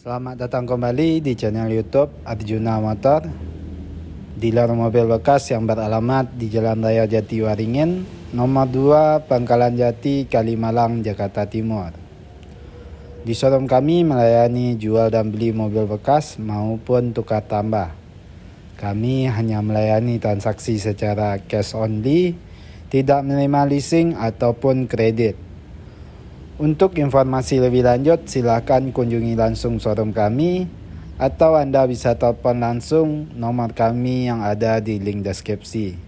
Selamat datang kembali di channel YouTube Arjuna Motor, dealer mobil bekas yang beralamat di Jalan Raya Jatiwaringin, nomor 2, Pangkalan Jati, Kalimalang, Jakarta Timur. Di showroom kami melayani jual dan beli mobil bekas maupun tukar tambah. Kami hanya melayani transaksi secara cash only, tidak menerima leasing ataupun kredit. Untuk informasi lebih lanjut, silakan kunjungi langsung showroom kami atau Anda bisa telepon langsung nomor kami yang ada di link deskripsi.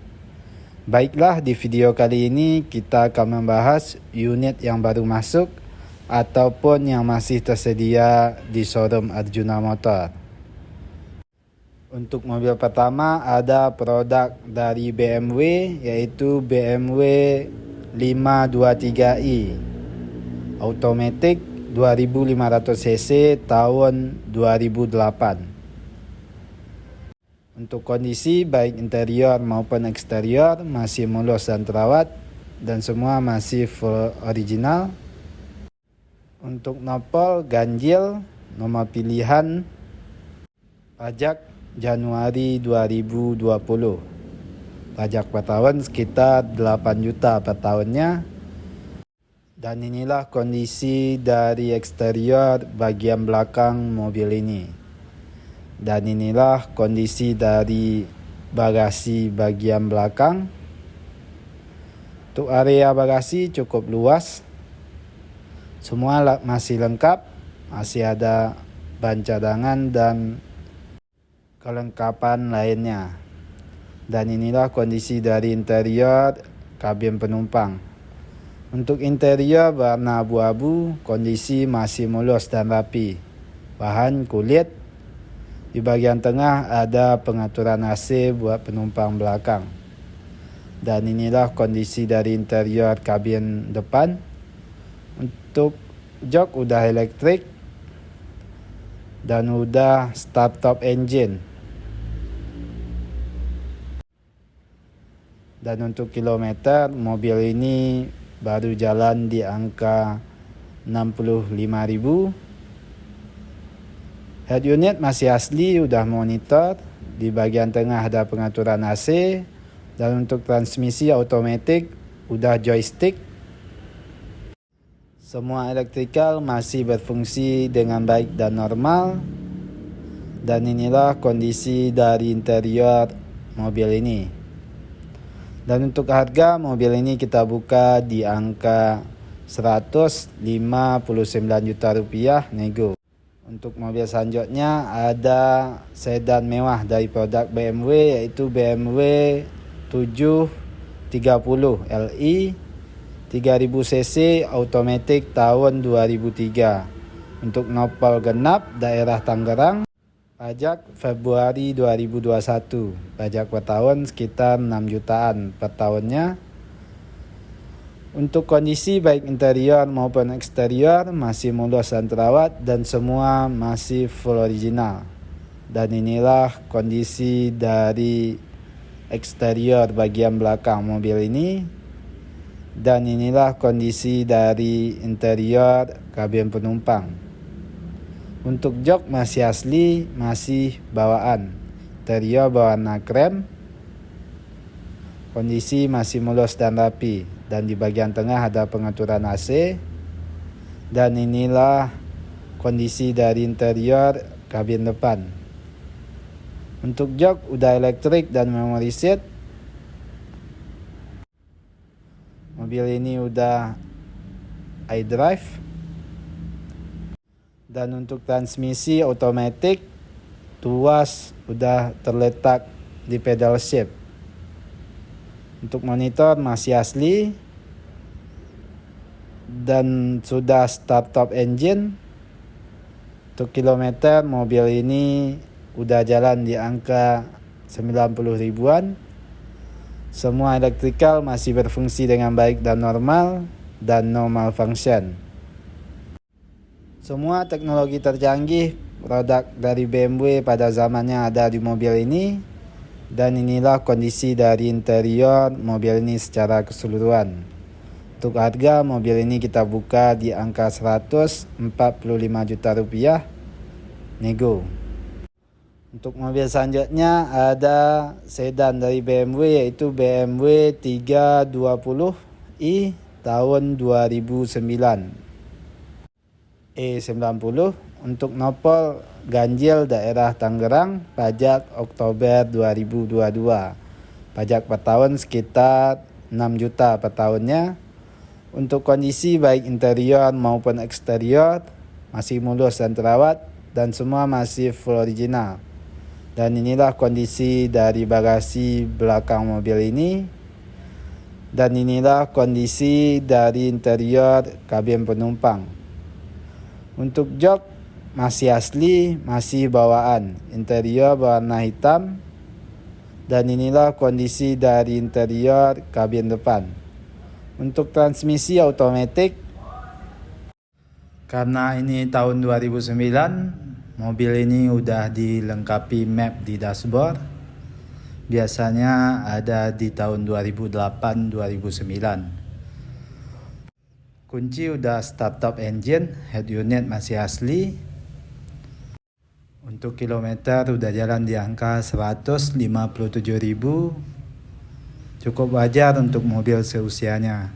Baiklah, di video kali ini kita akan membahas unit yang baru masuk ataupun yang masih tersedia di showroom Arjuna Motor. Untuk mobil pertama ada produk dari BMW, yaitu BMW 523i. Automatic 2500 cc tahun 2008. Untuk kondisi baik interior maupun eksterior masih mulus dan terawat dan semua masih full original. Untuk nopol ganjil, nomor pilihan pajak Januari 2020. Pajak per tahun sekitar 8 juta per tahunnya. Dan inilah kondisi dari eksterior bagian belakang mobil ini. Dan inilah kondisi dari bagasi bagian belakang. Untuk area bagasi cukup luas. Semua masih lengkap. Masih ada ban cadangan dan kelengkapan lainnya. Dan inilah kondisi dari interior kabin penumpang. Untuk interior warna abu-abu, kondisi masih mulus dan rapi. Bahan kulit. Di bagian tengah ada pengaturan AC buat penumpang belakang. Dan inilah kondisi dari interior kabin depan. Untuk jok udah elektrik dan udah start top engine. Dan untuk kilometer, mobil ini baru jalan di angka 65.000. Head unit masih asli, udah monitor. Di bagian tengah ada pengaturan AC. Dan untuk transmisi automatic udah joystick. Semua elektrikal masih berfungsi dengan baik dan normal. Dan inilah kondisi dari interior mobil ini. Dan untuk harga mobil ini kita buka di angka 159 juta rupiah nego. Untuk mobil selanjutnya ada sedan mewah dari produk BMW, yaitu BMW 730 Li 3000 cc automatic tahun 2003. Untuk nopol genap daerah Tangerang. Pajak Februari 2021. Pajak per tahun sekitar 6 jutaan per tahunnya. Untuk kondisi baik interior maupun eksterior masih mulus dan terawat dan semua masih full original. Dan inilah kondisi dari eksterior bagian belakang mobil ini. Dan inilah kondisi dari interior kabin penumpang. Untuk jok masih asli, masih bawaan. Interior berwarna krem. Kondisi masih mulus dan rapi. Dan di bagian tengah ada pengaturan AC. Dan inilah kondisi dari interior kabin depan. Untuk jok udah elektrik dan memory seat. Mobil ini udah iDrive. Dan untuk transmisi automatic, tuas udah terletak di pedal shift. Untuk monitor masih asli dan sudah start top engine. Untuk kilometer mobil ini udah jalan di angka 90 ribuan. Semua elektrikal masih berfungsi dengan baik dan normal dan no malfunction. Semua teknologi tercanggih produk dari BMW pada zamannya ada di mobil ini. Dan inilah kondisi dari interior mobil ini secara keseluruhan. Untuk harga mobil ini kita buka di angka 145 juta rupiah nego. Untuk mobil selanjutnya ada sedan dari BMW, yaitu BMW 320i tahun 2009 E90 untuk nopol ganjil daerah Tangerang, pajak Oktober 2022. Pajak per tahun sekitar 6 juta per tahunnya. Untuk kondisi baik interior maupun eksterior masih mulus dan terawat dan semua masih full original. Dan inilah kondisi dari bagasi belakang mobil ini. Dan inilah kondisi dari interior kabin penumpang. Untuk jok masih asli, masih bawaan. Interior berwarna hitam. Dan inilah kondisi dari interior kabin depan. Untuk transmisi otomatis, karena ini tahun 2009, mobil ini udah dilengkapi map di dashboard. Biasanya ada di tahun 2008-2009. Kunci udah start top engine, head unit masih asli. Untuk kilometer udah jalan di angka 157.000. Cukup wajar untuk mobil seusianya.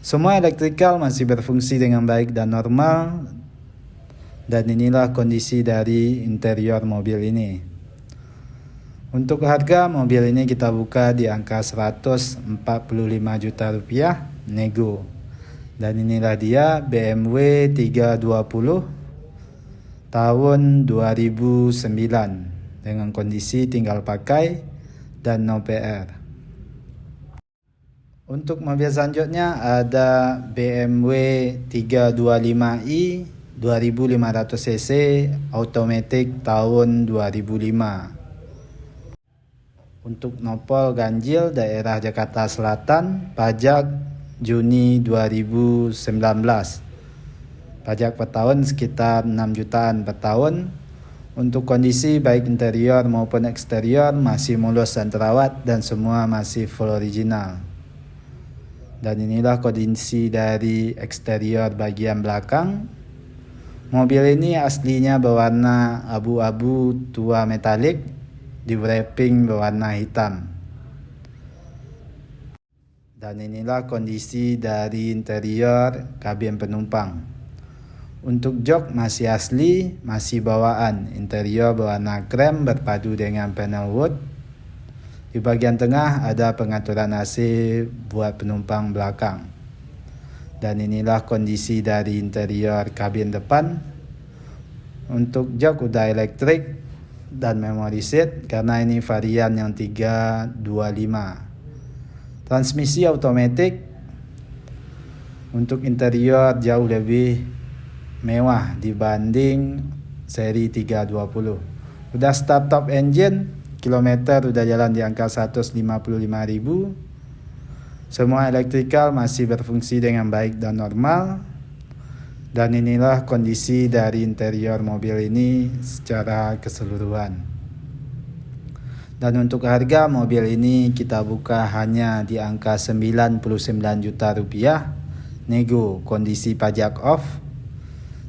Semua elektrikal masih berfungsi dengan baik dan normal. Dan inilah kondisi dari interior mobil ini. Untuk harga mobil ini kita buka di angka 145 juta rupiah nego. Dan inilah dia BMW 320 tahun 2009 dengan kondisi tinggal pakai dan no PR. Untuk mobil selanjutnya ada BMW 325i 2500 cc automatic tahun 2005. Untuk nopol ganjil daerah Jakarta Selatan, pajak Juni 2019. Pajak per tahun sekitar 6 jutaan per tahun. Untuk kondisi baik interior maupun eksterior masih mulus dan terawat dan semua masih full original. Dan inilah kondisi dari eksterior bagian belakang. Mobil ini aslinya berwarna abu-abu tua metalik, di wrapping berwarna hitam. Dan inilah kondisi dari interior kabin penumpang. Untuk jok masih asli, masih bawaan. Interior berwarna krem berpadu dengan panel wood. Di bagian tengah ada pengaturan AC buat penumpang belakang. Dan inilah kondisi dari interior kabin depan. Untuk jok udah elektrik dan memory seat karena ini varian yang 325. Transmisi otomatis. Untuk interior jauh lebih mewah dibanding seri 320. Udah start top engine, kilometer udah jalan di angka 155.000. Semua elektrikal masih berfungsi dengan baik dan normal. Dan inilah kondisi dari interior mobil ini secara keseluruhan. Dan untuk harga mobil ini kita buka hanya di angka 99 juta rupiah nego, kondisi pajak off.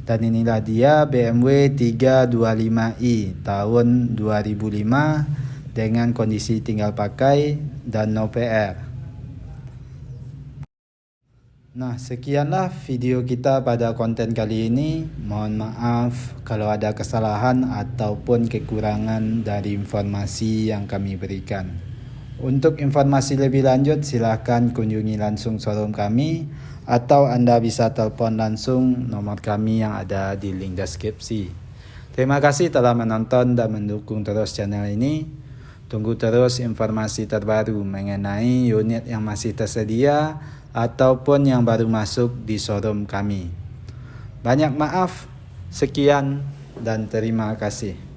Dan inilah dia BMW 325i tahun 2005 dengan kondisi tinggal pakai dan no PR. Nah, sekianlah video kita pada konten kali ini. Mohon maaf kalau ada kesalahan ataupun kekurangan dari informasi yang kami berikan. Untuk informasi lebih lanjut silahkan kunjungi langsung showroom kami atau Anda bisa telepon langsung nomor kami yang ada di link deskripsi. Terima kasih telah menonton dan mendukung terus channel ini. Tunggu terus informasi terbaru mengenai unit yang masih tersedia ataupun yang baru masuk di showroom kami. Banyak maaf, sekian dan terima kasih.